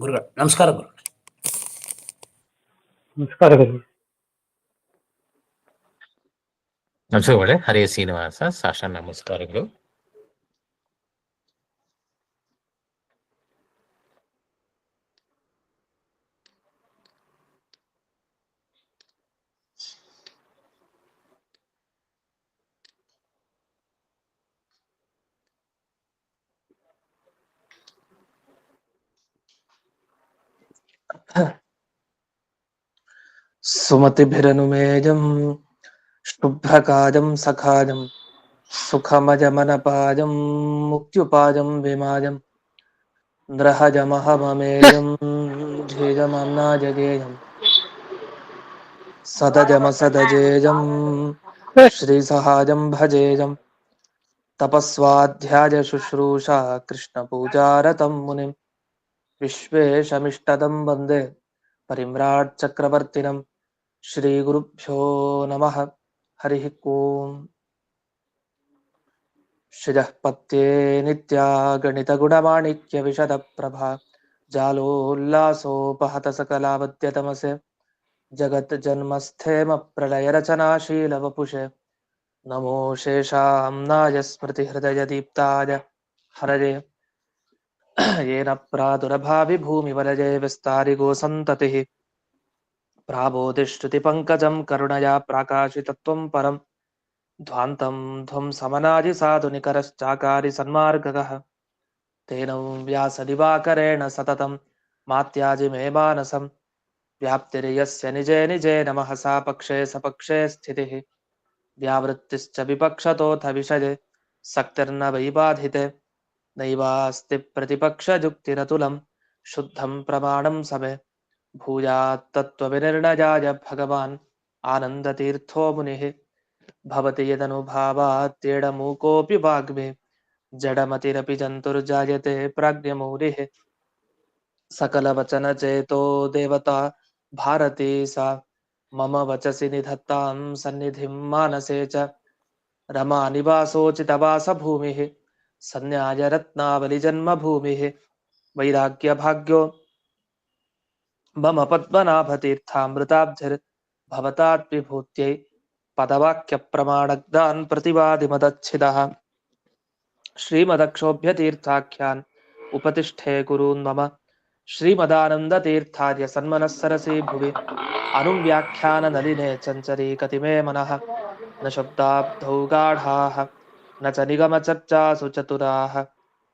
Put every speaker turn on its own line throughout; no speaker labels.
ಗುರುಗಳು ನಮಸ್ಕಾರ. ಗುರು
ನಮಸ್ಕಾರಗಳು.
ನಮಸ್ಕಾರಗಳೇ. ಹರೇ ಶ್ರೀನಿವಾಸ ಸಾಷ್ಟಾಂಗ ನಮಸ್ಕಾರಗಳು.
ಸುಮತಿಭಿರನುಮೇಜಂ ಶುಭ್ರಕಾಜಂ ಸಖಾಜಂ ಸುಖಮಜಮನಪಾಜಂ ಮುಕ್ತ್ಯುಪಾಜಂ ವಿಮಾಜಂ ನೃಹಜಮಹಮಮೇಜಂ ಝೇಜಮನ್ನಾಜಗೇಯಂ ಸದಜಮಸದಜೇಜಂ ಶ್ರೀಸಹಾಜಂ ಭಜೇಜಂ ತಪಸ್ವಾಧ್ಯಾಯ ಶುಶ್ರೂಷಾ ಕೃಷ್ಣಪೂಜಾರತಂ ಮುನಿಂ ವಿಶ್ವೇಶಮಿಷ್ಟದಂ ವಂದೇ ಪರಿಮ್ರಾಟ್ ಚಕ್ರವರ್ತಿನಂ. ಶ್ರೀ ಗುರುಭ್ಯೋ ನಮಃ. ಹರಿ ಓಂ. ಶ್ರಿಯಃ ಪತ್ಯೇ ನಿತ್ಯಾ ಗಣಿತ ಗುಣಮಾಣಿಕ್ಯ ವಿಶದ ಪ್ರಭಾ ಜಾಲೋಲ್ಲಾಸೋಪಹತ ಸಕಲಾವತ್ಯ ತಮಸೆ ಜಗತ್ ಜನ್ಮಸ್ಥೇಮ ಪ್ರಳಯ ರಚನಾಶೀಲ ವಪುಷೆ ನಮೋ ಶೇಷಾಂನಾಯ ಸ್ಮೃತಿ ಹೃದಯ ದೀಪ್ತಾಯ ಹರಜೆ ಯೇನ ಪ್ರಾದುರಭಾವಿ ಭೂಮಿ ವಲಜೆ ವಿಸ್ತಾರಿಗೋ ಸಂತತಿಃ ಪ್ರಾಬೋಧಿಶ್ರುತಿ ಪಂಕಜಂ ಕರುಣಯಾ ಪ್ರಾಕಾಶಿತತ್ವಂ ಪರಂ ಧ್ವಾಂತಂ ಧ್ವಂ ಸಮನಾದಿ ಸಾಧು ನಿಕರಶ್ಚಾಕಾರಿ ಸನ್ಮಾರ್ಗಗಃ ತೇನ ವ್ಯಾಸ ದಿವಾಕರೇಣ ಸತತಂ ಮಾತ್ಯಾಜಿ ಮೇ ಮಾನಸಂ ವ್ಯಾಪ್ತಿರ್ಯಸ್ಯ ನಿಜೇ ನಿಜೇ ನಮಃ ಸಾ ಪಕ್ಷೇ ಸಪಕ್ಷೇ ಸ್ಥಿತಿಃ ವ್ಯಾವೃತ್ತಿಶ್ಚ ವಿಪಕ್ಷತೋಥ ವಿಷಯೇ ಸಕ್ತಿರ್ನ ವೈಬಾಧಿತೆ ನೈವಾಸ್ತಿ ಪ್ರತಿಪಕ್ಷಜುಕ್ತಿರತುಲಂ ಶುದ್ಧಂ ಪ್ರಮಾಣಂ ಸಮೆ ಭೂಯಾತ್ ತತ್ವವಿನಿರ್ಣಯಾಯ ಭಗವಾನ್ ಆನಂದತೀರ್ಥೋ ಮುನಿಃ ಭವತಿ ಯದನುಭಾವಾತ್ಯೇಡಮೂಕೋऽಪಿ ವಾಗ್ಮಿ ಜಡಮತಿರಪಿ ಜಂತುರ್ಜಾಯತೆ ಪ್ರಾಜ್ಞಮೌಲಿಃ सकलवचनचेतो देवता भारती सा मम वचसि निधत्तां सन्निधिं मानसे च रमानिवासोचितवासभूमिः सन्न्यायरत्नावलिजन्मभूमिः वैराग्यभाग्यो मम पद्मनाभतीर्थामृताब्धिर्भवताद्विभूत्यै पदवाक्यप्रमाणग्धान् प्रतिवादिमदच्छिदः श्रीमदक्षोभ्यतीर्थाख्यान् उपतिष्ठे गुरून् मम श्रीमदानन्दतीर्थार्य सन्मनस्सरसि भुवि अनुव्याख्याननलिने चञ्चरीकतिमे मनः न शब्दाब्धौ गाढाः न च निगमचर्चासु चतुराः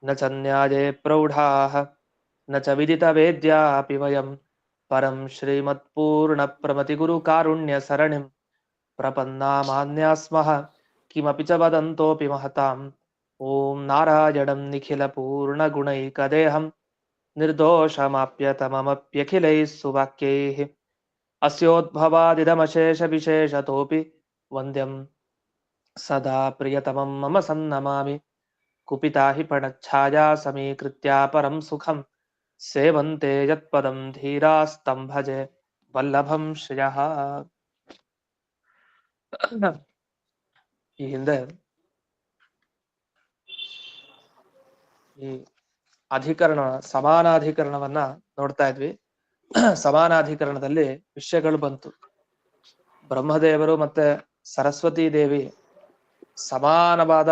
न च न्याये प्रौढाः न च विदितवेद्यापि वयं परं श्रीमत्पूर्णप्रमतिगुरुकारुण्यसरणिं प्रपन्नामान्यास्मः किमपि च वदन्तोऽपि महताम् ॐ नारायणं निखिलपूर्णगुणैकदेहं निर्दोषमाप्यतममप्यखिलैः सुवाक्यैः अस्योद्भवादिदमशेषविशेषतोऽपि वन्द्यं सदा प्रियतमं मम सन्नमामि कुपिता हि प्रणच्छाया समीकृत्या परं सुखं सेवन्ते यत्पदं धीरास्तं भजे वल्लभं श्रियः. ಈ ಹಿಂದೆ ಈ ಅಧಿಕರಣ ಸಮಾನಾಧಿಕರಣವನ್ನ ನೋಡ್ತಾ ಇದ್ವಿ. ಸಮಾನಾಧಿಕರಣದಲ್ಲಿ ವಿಷಯಗಳು ಬಂತು. ಬ್ರಹ್ಮದೇವರು ಮತ್ತೆ ಸರಸ್ವತೀ ದೇವಿ ಸಮಾನವಾದ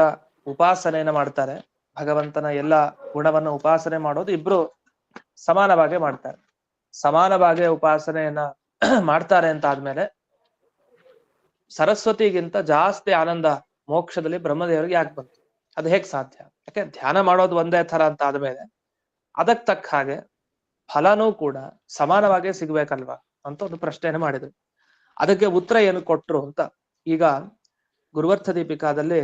ಉಪಾಸನೆಯನ್ನ ಮಾಡ್ತಾರೆ. ಭಗವಂತನ ಎಲ್ಲ ಗುಣವನ್ನು ಉಪಾಸನೆ ಮಾಡೋದು ಇಬ್ರು ಸಮಾನವಾಗಿ ಮಾಡ್ತಾರೆ. ಸಮಾನವಾಗಿ ಉಪಾಸನೆಯನ್ನ ಮಾಡ್ತಾರೆ ಅಂತ ಆದ್ಮೇಲೆ ಸರಸ್ವತಿಗಿಂತ ಜಾಸ್ತಿ ಆನಂದ ಮೋಕ್ಷದಲ್ಲಿ ಬ್ರಹ್ಮದೇವರಿಗೆ ಯಾಕೆ ಬಂತು? ಅದು ಹೇಗ್ ಸಾಧ್ಯ? ಯಾಕೆ ಧ್ಯಾನ ಮಾಡೋದು ಒಂದೇ ತರ ಅಂತ ಆದ್ಮೇಲೆ ಅದಕ್ಕೆ ತಕ್ಕ ಹಾಗೆ ಫಲನೂ ಕೂಡ ಸಮಾನವಾಗೇ ಸಿಗ್ಬೇಕಲ್ವಾ ಅಂತ ಒಂದು ಪ್ರಶ್ನೆಯನ್ನು ಮಾಡಿದ್ರು. ಅದಕ್ಕೆ ಉತ್ತರ ಏನು ಕೊಟ್ರು ಅಂತ ಈಗ ಗುರುವರ್ಥ ದೀಪಿಕಾದಲ್ಲಿ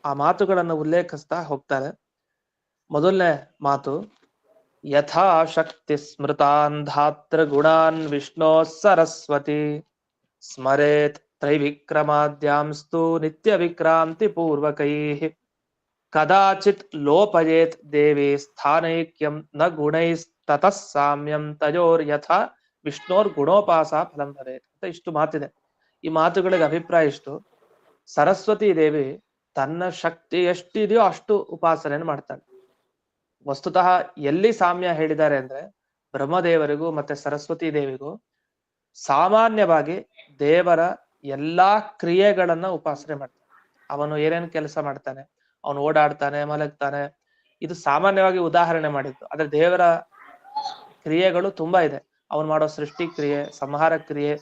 ಆ ಮಾತುಗಳನ್ನು ಉಲ್ಲೇಖಿಸ್ತಾ ಹೋಗ್ತಾರೆ. ಮೊದಲನೇ ಮಾತು, ಯಥಾ ಶಕ್ತಿ ಸ್ಮೃತಾನ್ ಧಾತೃ ಗುಣಾನ್ ವಿಷ್ಣೋ ಸರಸ್ವತಿ ಸ್ಮರೇತ್ ತ್ರೈವಿಕ್ರಮಾದ್ಯಾಂಸ್ತು ನಿತ್ಯ ವಿಕ್ರಾಂತಿ ಪೂರ್ವಕೈಃ ಕದಾಚಿತ್ ಲೋಪಯೇತ್ ದೇವಿ ಸ್ಥಾನೈಕ್ಯಂ ನ ಗುಣೈಸ್ತತಃ ಸಾಮ್ಯಂ ತಯೋರ್ ಯಥಾ ವಿಷ್ಣೋರ್ ಗುಣೋಪಾಸ ಫಲಂ ಭವೇತ್ ಅಂತ ಇಷ್ಟು ಮಾತಿದೆ. ಈ ಮಾತುಗಳಿಗೆ ಅಭಿಪ್ರಾಯ ಇಷ್ಟು: ಸರಸ್ವತಿ ದೇವಿ ತನ್ನ ಶಕ್ತಿ ಎಷ್ಟಿದೆಯೋ ಅಷ್ಟು ಉಪಾಸನೆಯನ್ನು ಮಾಡ್ತಾಳೆ. ವಸ್ತುತಃ ಎಲ್ಲಿ ಸಾಮ್ಯ ಹೇಳಿದ್ದಾರೆ ಅಂದ್ರೆ ಬ್ರಹ್ಮದೇವರಿಗೂ ಮತ್ತೆ ಸರಸ್ವತಿ ದೇವಿಗೂ ಸಾಮಾನ್ಯವಾಗಿ ದೇವರ ಎಲ್ಲಾ ಕ್ರಿಯೆಗಳನ್ನ ಉಪಾಸನೆ ಮಾಡ್ತಾನೆ. ಅವನು ಏನೇನ್ ಕೆಲಸ ಮಾಡ್ತಾನೆ, ಅವನು ಓಡಾಡ್ತಾನೆ, ಮಲಗ್ತಾನೆ, ಇದು ಸಾಮಾನ್ಯವಾಗಿ ಉದಾಹರಣೆ ಮಾಡಿದ್ದು. ಆದ್ರೆ ದೇವರ ಕ್ರಿಯೆಗಳು ತುಂಬಾ ಇದೆ. ಅವನು ಮಾಡೋ ಸೃಷ್ಟಿ ಕ್ರಿಯೆ, ಸಂಹಾರ ಕ್ರಿಯೆ,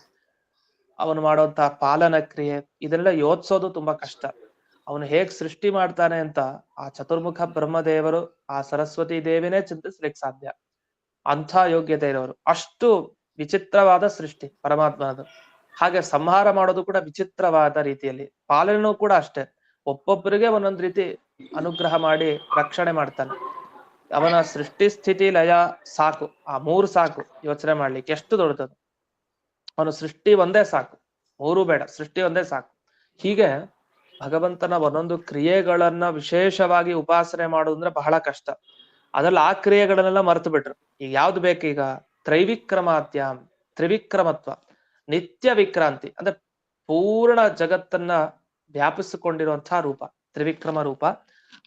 ಅವನು ಮಾಡುವಂತಹ ಪಾಲನ ಕ್ರಿಯೆ, ಇದನ್ನೆಲ್ಲ ಯೋಚಿಸೋದು ತುಂಬಾ ಕಷ್ಟ. ಅವನು ಹೇಗ್ ಸೃಷ್ಟಿ ಮಾಡ್ತಾನೆ ಅಂತ ಆ ಚತುರ್ಮುಖ ಬ್ರಹ್ಮದೇವರು, ಆ ಸರಸ್ವತಿ ದೇವಿನೇ ಚಿಂತಿಸ್ಲಿಕ್ಕೆ ಸಾಧ್ಯ. ಅಂಥ ಯೋಗ್ಯತೆ ಇರೋರು. ಅಷ್ಟು ವಿಚಿತ್ರವಾದ ಸೃಷ್ಟಿ ಪರಮಾತ್ಮನದು. ಹಾಗೆ ಸಂಹಾರ ಮಾಡೋದು ಕೂಡ ವಿಚಿತ್ರವಾದ ರೀತಿಯಲ್ಲಿ, ಪಾಲನೆನೂ ಕೂಡ ಅಷ್ಟೇ. ಒಬ್ಬೊಬ್ಬರಿಗೆ ಒಂದೊಂದ್ ರೀತಿ ಅನುಗ್ರಹ ಮಾಡಿ ರಕ್ಷಣೆ ಮಾಡ್ತಾನೆ. ಅವನ ಸೃಷ್ಟಿ ಸ್ಥಿತಿ ಲಯ ಸಾಕು, ಆ ಮೂರು ಸಾಕು ಯೋಚನೆ ಮಾಡ್ಲಿಕ್ಕೆ. ಎಷ್ಟು ದೊಡ್ಡದು ಅವನು ಸೃಷ್ಟಿ ಒಂದೇ ಸಾಕು, ಮೂರು ಬೇಡ, ಸೃಷ್ಟಿ ಒಂದೇ ಸಾಕು. ಹೀಗೆ ಭಗವಂತನ ಒಂದೊಂದು ಕ್ರಿಯೆಗಳನ್ನ ವಿಶೇಷವಾಗಿ ಉಪಾಸನೆ ಮಾಡುದಂದ್ರೆ ಬಹಳ ಕಷ್ಟ. ಅದ್ರಲ್ಲಿ ಆ ಕ್ರಿಯೆಗಳನ್ನೆಲ್ಲ ಮರೆತು ಬಿಟ್ರು. ಈಗ ಯಾವ್ದು ಬೇಕೀಗ? ತ್ರೈವಿಕ್ರಮಾತ್ಯಾಂ, ತ್ರಿವಿಕ್ರಮತ್ವ, ನಿತ್ಯ ವಿಕ್ರಾಂತಿ, ಅಂದ್ರೆ ಪೂರ್ಣ ಜಗತ್ತನ್ನ ವ್ಯಾಪಿಸಿಕೊಂಡಿರುವಂತಹ ರೂಪ ತ್ರಿವಿಕ್ರಮ ರೂಪ.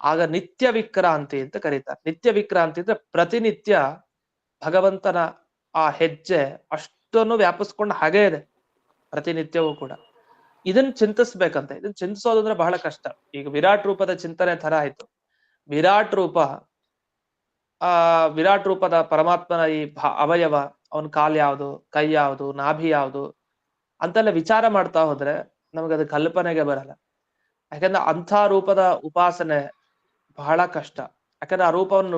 ಆಗ ನಿತ್ಯ ವಿಕ್ರಾಂತಿ ಅಂತ ಕರೀತಾರೆ. ನಿತ್ಯ ವಿಕ್ರಾಂತಿ ಅಂದ್ರೆ ಪ್ರತಿನಿತ್ಯ ಭಗವಂತನ ಆ ಹೆಜ್ಜೆ ಅಷ್ಟನ್ನು ವ್ಯಾಪಿಸ್ಕೊಂಡು ಹಾಗೇ ಇದೆ ಪ್ರತಿನಿತ್ಯವೂ ಕೂಡ. ಇದನ್ನ ಚಿಂತಿಸ್ಬೇಕಂತೆ. ಇದನ್ನ ಚಿಂತಿಸೋದಂದ್ರೆ ಬಹಳ ಕಷ್ಟ. ಈಗ ವಿರಾಟ್ ರೂಪದ ಚಿಂತನೆ ತರ ಆಯ್ತು. ವಿರಾಟ್ ರೂಪದ ಪರಮಾತ್ಮನ ಈ ಅವಯವ, ಅವನ ಕಾಲ್ ಯಾವುದು, ಕೈ ಯಾವುದು, ನಾಭಿ ಯಾವುದು ಅಂತೆಲ್ಲ ವಿಚಾರ ಮಾಡ್ತಾ ಹೋದ್ರೆ ನಮಗದು ಕಲ್ಪನೆಗೆ ಬರಲ್ಲ. ಯಾಕಂದ್ರೆ ಅಂಥ ರೂಪದ ಉಪಾಸನೆ ಬಹಳ ಕಷ್ಟ. ಯಾಕಂದ್ರೆ ಆ ರೂಪವನ್ನು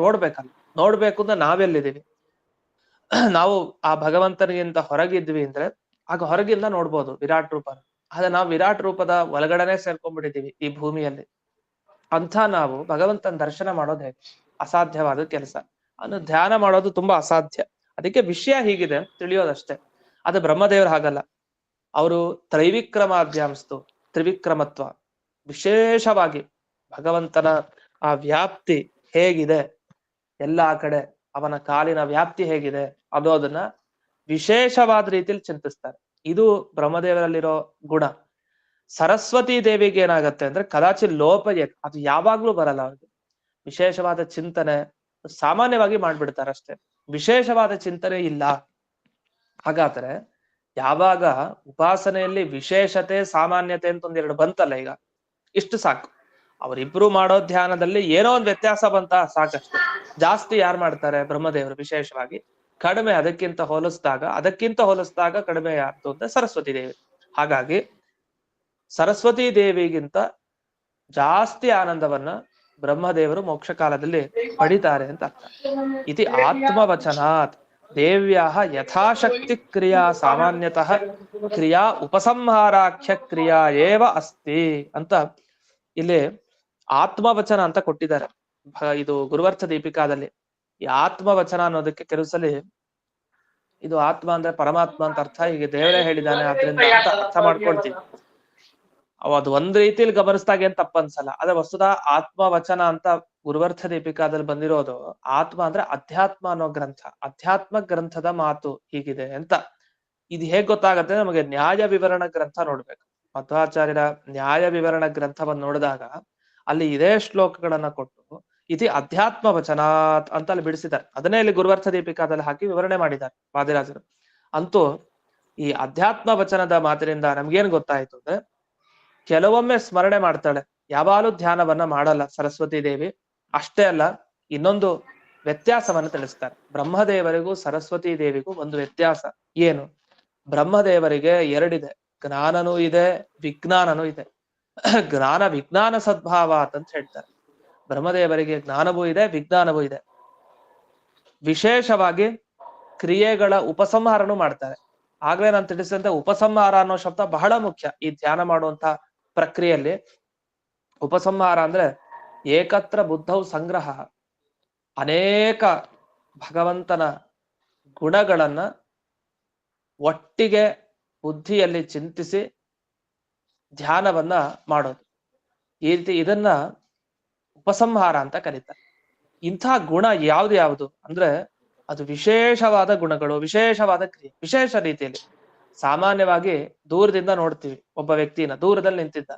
ನೋಡ್ಬೇಕು ಅಂದ್ರೆ ನಾವೆಲ್ಲಿದ್ದೀವಿ? ನಾವು ಆ ಭಗವಂತನಿಗಿಂತ ಹೊರಗಿದ್ವಿ ಅಂದ್ರೆ ಆಗ ಹೊರಗಿಂದ ನೋಡ್ಬೋದು ವಿರಾಟ್ ರೂಪನ. ಆದ್ರೆ ನಾವು ವಿರಾಟ್ ರೂಪದ ಒಳಗಡೆನೆ ಸೇರ್ಕೊಂಡ್ಬಿಟ್ಟಿದೀವಿ ಈ ಭೂಮಿಯಲ್ಲಿ. ಅಂಥ ನಾವು ಭಗವಂತನ ದರ್ಶನ ಮಾಡೋದು ಹೇಗೆ? ಅಸಾಧ್ಯವಾದ ಕೆಲಸ. ಅನ್ನು ಧ್ಯಾನ ಮಾಡೋದು ತುಂಬಾ ಅಸಾಧ್ಯ. ಅದಕ್ಕೆ ವಿಷಯ ಹೀಗಿದೆ ತಿಳಿಯೋದಷ್ಟೇ. ಅದು ಬ್ರಹ್ಮದೇವರು ಹಾಗಲ್ಲ. ಅವರು ತ್ರೈವಿಕ್ರಮಾದ್ಯಾಂಸ್ತು, ತ್ರಿವಿಕ್ರಮತ್ವ, ವಿಶೇಷವಾಗಿ ಭಗವಂತನ ಆ ವ್ಯಾಪ್ತಿ ಹೇಗಿದೆ ಎಲ್ಲಾ ಕಡೆ, ಅವನ ಕಾಲಿನ ವ್ಯಾಪ್ತಿ ಹೇಗಿದೆ ಅದನ್ನ ವಿಶೇಷವಾದ ರೀತಿಯಲ್ಲಿ ಚಿಂತಿಸ್ತಾರೆ. ಇದು ಬ್ರಹ್ಮದೇವರಲ್ಲಿರೋ ಗುಣ. ಸರಸ್ವತಿ ದೇವಿಗೆ ಏನಾಗತ್ತೆ ಅಂದ್ರೆ ಕದಾಚಿತ್ ಲೋಪ, ಅದು ಯಾವಾಗ್ಲೂ ಬರಲ್ಲ ಅವ್ರಿಗೆ. ವಿಶೇಷವಾದ ಚಿಂತನೆ ಸಾಮಾನ್ಯವಾಗಿ ಮಾಡ್ಬಿಡ್ತಾರೆ ಅಷ್ಟೇ, ವಿಶೇಷವಾದ ಚಿಂತನೆ ಇಲ್ಲ. ಹಾಗಾದ್ರೆ ಯಾವಾಗ ಉಪಾಸನೆಯಲ್ಲಿ ವಿಶೇಷತೆ ಸಾಮಾನ್ಯತೆ ಅಂತ ಒಂದೆರಡು ಬಂತಲ್ಲ, ಈಗ ಇಷ್ಟು ಸಾಕು. ಅವರಿಬ್ರು ಮಾಡೋ ಧ್ಯಾನದಲ್ಲಿ ಏನೋ ಒಂದು ವ್ಯತ್ಯಾಸ ಬಂತ ಸಾಕಷ್ಟು. ಜಾಸ್ತಿ ಯಾರು ಮಾಡ್ತಾರೆ? ಬ್ರಹ್ಮದೇವರು ವಿಶೇಷವಾಗಿ. ಕಡಿಮೆ ಅದಕ್ಕಿಂತ ಹೋಲಿಸಿದಾಗ ಕಡಿಮೆ ಯಾರ್ದು ಅಂತ ಸರಸ್ವತಿ ದೇವಿ. ಹಾಗಾಗಿ ಸರಸ್ವತಿ ದೇವಿಗಿಂತ ಜಾಸ್ತಿ ಆನಂದವನ್ನ ಬ್ರಹ್ಮದೇವರು ಮೋಕ್ಷ ಕಾಲದಲ್ಲಿ ಪಡಿತಾರೆ ಅಂತ ಅರ್ಥ. ಇತಿ ಆತ್ಮವಚನಾತ್ ದೇವ್ಯಾಹ ಯಥಾಶಕ್ತಿ ಕ್ರಿಯಾ ಸಾಮಾನ್ಯತಃ ಕ್ರಿಯಾ ಉಪಸಂಹಾರಾಖ್ಯ ಕ್ರಿಯಾ ಏವ ಅಸ್ತಿ ಅಂತ ಇಲ್ಲಿ ಆತ್ಮವಚನ ಅಂತ ಕೊಟ್ಟಿದ್ದಾರೆ. ಇದು ಗುರುವರ್ಥ ದೀಪಿಕಾದಲ್ಲಿ ಈ ಆತ್ಮವಚನ ಅನ್ನೋದಕ್ಕೆ ಕೆಲವು ಸಲ ಇದು ಆತ್ಮ ಅಂದ್ರೆ ಪರಮಾತ್ಮ ಅಂತ ಅರ್ಥ, ಹೀಗೆ ದೇವರೇ ಹೇಳಿದಾನೆ ಆದ್ರಿಂದ ಅಂತ ಅರ್ಥ ಮಾಡ್ಕೊಳ್ತೀವಿ. ಅದು ಒಂದ್ ರೀತಿಯಲ್ಲಿ ಗಮನಿಸಿದಾಗ ಏನ್ ತಪ್ಪನ್ಸಲ್ಲ. ಆದ್ರೆ ವಸ್ತುತಃ ಆತ್ಮವಚನ ಅಂತ ಗುರುವರ್ಥ ದೀಪಿಕಾದಲ್ಲಿ ಬಂದಿರೋದು ಆತ್ಮ ಅಂದ್ರೆ ಅಧ್ಯಾತ್ಮ ಅನ್ನೋ ಗ್ರಂಥ, ಅಧ್ಯಾತ್ಮ ಗ್ರಂಥದ ಮಾತು ಹೀಗಿದೆ ಅಂತ. ಇದು ಹೇಗ್ ಗೊತ್ತಾಗತ್ತೆ? ನಮಗೆ ನ್ಯಾಯ ವಿವರಣ ಗ್ರಂಥ ನೋಡ್ಬೇಕು. ಮಧ್ವಾಚಾರ್ಯರ ನ್ಯಾಯ ವಿವರಣ ಗ್ರಂಥವನ್ನು ನೋಡಿದಾಗ ಅಲ್ಲಿ ಇದೇ ಶ್ಲೋಕಗಳನ್ನ ಕೊಟ್ಟು ಇತಿ ಅಧ್ಯಾತ್ಮ ವಚನಾತ್ ಅಂತ ಅಲ್ಲಿ ಬಿಡಿಸಿದ್ದಾರೆ. ಅದನ್ನೇ ಇಲ್ಲಿ ಗುರುವರ್ಥ ದೀಪಿಕಾದಲ್ಲಿ ಹಾಕಿ ವಿವರಣೆ ಮಾಡಿದ್ದಾರೆ ವಾದಿರಾಜರು. ಅಂತೂ ಈ ಅಧ್ಯಾತ್ಮ ವಚನದ ಮಾತಿನಿಂದ ನಮ್ಗೇನ್ ಗೊತ್ತಾಯ್ತು ಅಂದ್ರೆ, ಕೆಲವೊಮ್ಮೆ ಸ್ಮರಣೆ ಮಾಡ್ತಾಳೆ, ಯಾವಾಗಲೂ ಧ್ಯಾನವನ್ನ ಮಾಡಲ್ಲ ಸರಸ್ವತಿ ದೇವಿ. ಅಷ್ಟೇ ಅಲ್ಲ, ಇನ್ನೊಂದು ವ್ಯತ್ಯಾಸವನ್ನು ತಿಳಿಸ್ತಾರೆ. ಬ್ರಹ್ಮದೇವರಿಗೂ ಸರಸ್ವತಿ ದೇವಿಗೂ ಒಂದು ವ್ಯತ್ಯಾಸ ಏನು? ಬ್ರಹ್ಮದೇವರಿಗೆ ಎರಡಿದೆ, ಜ್ಞಾನನೂ ಇದೆ, ವಿಜ್ಞಾನನೂ ಇದೆ. ಜ್ಞಾನ ವಿಜ್ಞಾನ ಸದ್ಭಾವ ಅಂತ ಹೇಳ್ತಾರೆ. ಬ್ರಹ್ಮದೇವರಿಗೆ ಜ್ಞಾನವೂ ಇದೆ, ವಿಜ್ಞಾನವೂ ಇದೆ. ವಿಶೇಷವಾಗಿ ಕ್ರಿಯೆಗಳ ಉಪಸಂಹಾರನೂ ಮಾಡ್ತಾರೆ. ಆಗ್ಲೇ ನಾನು ತಿಳಿಸಿದಂತೆ ಉಪಸಂಹಾರ ಅನ್ನೋ ಶಬ್ದ ಬಹಳ ಮುಖ್ಯ ಈ ಧ್ಯಾನ ಮಾಡುವಂತ ಪ್ರಕ್ರಿಯೆಯಲ್ಲಿ. ಉಪಸಂಹಾರ ಅಂದ್ರೆ ಏಕತ್ರ ಬುದ್ಧೌ ಸಂಗ್ರಹ, ಅನೇಕ ಭಗವಂತನ ಗುಣಗಳನ್ನ ಒಟ್ಟಿಗೆ ಬುದ್ಧಿಯಲ್ಲಿ ಚಿಂತಿಸಿ ಧ್ಯಾನವನ್ನ ಮಾಡೋದು. ಈ ರೀತಿ ಇದನ್ನ ಉಪಸಂಹಾರ ಅಂತ ಕರೀತಾರೆ. ಇಂಥ ಗುಣ ಯಾವ್ದು ಅಂದ್ರೆ ಅದು ವಿಶೇಷವಾದ ಗುಣಗಳು, ವಿಶೇಷವಾದ ಕ್ರಿಯೆ, ವಿಶೇಷ ರೀತಿಯಲ್ಲಿ. ಸಾಮಾನ್ಯವಾಗಿ ದೂರದಿಂದ ನೋಡ್ತೀವಿ ಒಬ್ಬ ವ್ಯಕ್ತಿನ, ದೂರದಲ್ಲಿ ನಿಂತಿದ್ದ